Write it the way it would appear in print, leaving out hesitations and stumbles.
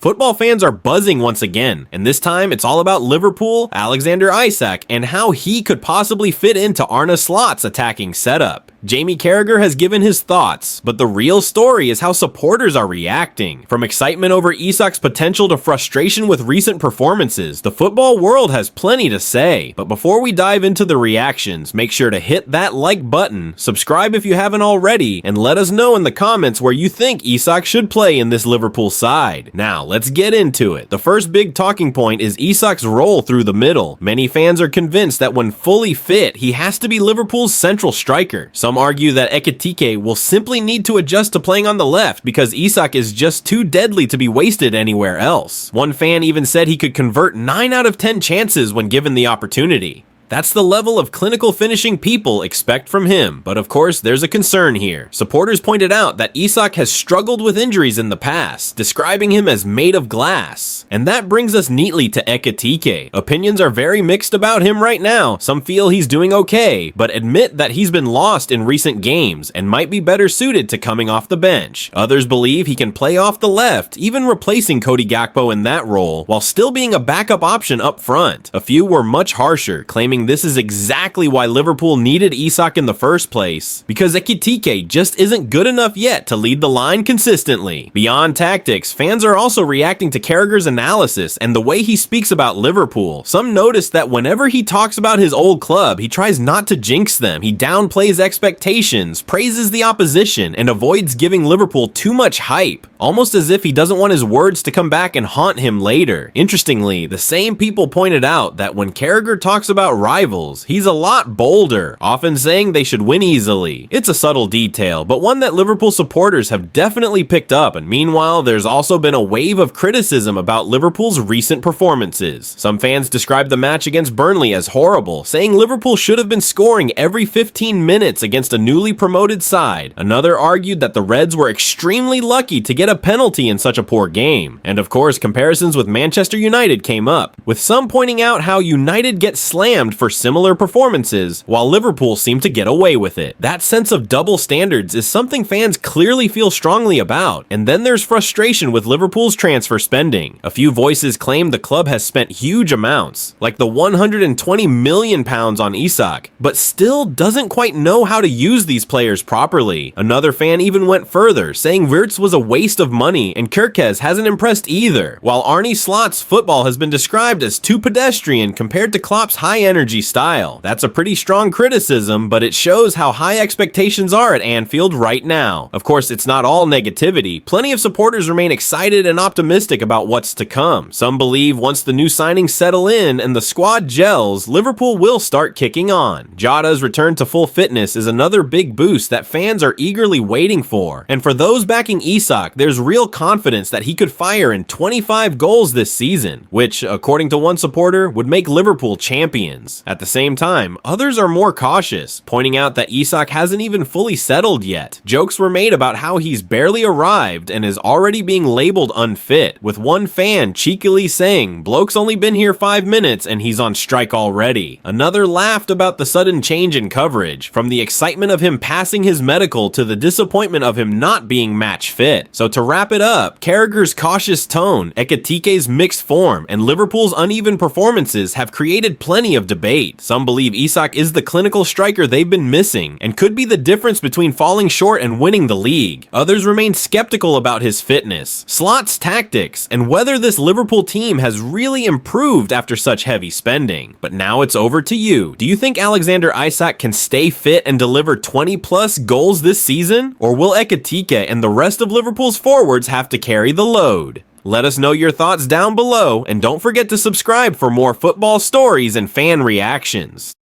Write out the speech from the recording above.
Football fans are buzzing once again, and this time it's all about Liverpool, Alexander Isak, and how he could possibly fit into Arne Slot's attacking setup. Jamie Carragher has given his thoughts, but the real story is how supporters are reacting. From excitement over Isak's potential to frustration with recent performances, the football world has plenty to say. But before we dive into the reactions, make sure to hit that like button, subscribe if you haven't already, and let us know in the comments where you think Isak should play in this Liverpool side. Now, let's get into it. The first big talking point is Isak's role through the middle. Many fans are convinced that when fully fit, he has to be Liverpool's central striker. Some argue that Ekitike will simply need to adjust to playing on the left because Isak is just too deadly to be wasted anywhere else. One fan even said he could convert 9 out of 10 chances when given the opportunity. That's the level of clinical finishing people expect from him, but of course there's a concern here. Supporters pointed out that Isak has struggled with injuries in the past, describing him as made of glass. And that brings us neatly to Ekitike. Opinions are very mixed about him right now. Some feel he's doing okay, but admit that he's been lost in recent games and might be better suited to coming off the bench. Others believe he can play off the left, even replacing Gakpo in that role, while still being a backup option up front. A few were much harsher, claiming this is exactly why Liverpool needed Isak in the first place, because Ekitike just isn't good enough yet to lead the line consistently. Beyond tactics, fans are also reacting to Carragher's analysis and the way he speaks about Liverpool. Some noticed that whenever he talks about his old club, he tries not to jinx them. He downplays expectations, praises the opposition, and avoids giving Liverpool too much hype, almost as if he doesn't want his words to come back and haunt him later. Interestingly, the same people pointed out that when Carragher talks about rivals, he's a lot bolder, often saying they should win easily. It's a subtle detail, but one that Liverpool supporters have definitely picked up, and meanwhile, there's also been a wave of criticism about Liverpool's recent performances. Some fans described the match against Burnley as horrible, saying Liverpool should have been scoring every 15 minutes against a newly promoted side. Another argued that the Reds were extremely lucky to get a penalty in such a poor game. And of course, comparisons with Manchester United came up, with some pointing out how United get slammed for similar performances, while Liverpool seem to get away with it. That sense of double standards is something fans clearly feel strongly about. And then there's frustration with Liverpool's transfer spending. A few voices claim the club has spent huge amounts, like the £120 million on Isak, but still doesn't quite know how to use these players properly. Another fan even went further, saying Wirtz was a waste of money and Carragher hasn't impressed either, while Arne Slot's football has been described as too pedestrian compared to Klopp's high-energy style. That's a pretty strong criticism, but it shows how high expectations are at Anfield right now. Of course, it's not all negativity. Plenty of supporters remain excited and optimistic about what's to come. Some believe once the new signings settle in and the squad gels, Liverpool will start kicking on. Jota's return to full fitness is another big boost that fans are eagerly waiting for. And for those backing Isak, there's real confidence that he could fire in 25 goals this season, which, according to one supporter, would make Liverpool champions. At the same time, others are more cautious, pointing out that Isak hasn't even fully settled yet. Jokes were made about how he's barely arrived and is already being labeled unfit, with one fan cheekily saying, "Bloke's only been here 5 minutes and he's on strike already." Another laughed about the sudden change in coverage, from the excitement of him passing his medical to the disappointment of him not being match fit. So to wrap it up, Carragher's cautious tone, Ekitike's mixed form, and Liverpool's uneven performances have created plenty of debate. Some believe Isak is the clinical striker they've been missing and could be the difference between falling short and winning the league. Others remain skeptical about his fitness, Slot's tactics, and whether this Liverpool team has really improved after such heavy spending. But now it's over to you. Do you think Alexander Isak can stay fit and deliver 20+ goals this season? Or will Ekitike and the rest of Liverpool's forwards have to carry the load? Let us know your thoughts down below, and don't forget to subscribe for more football stories and fan reactions.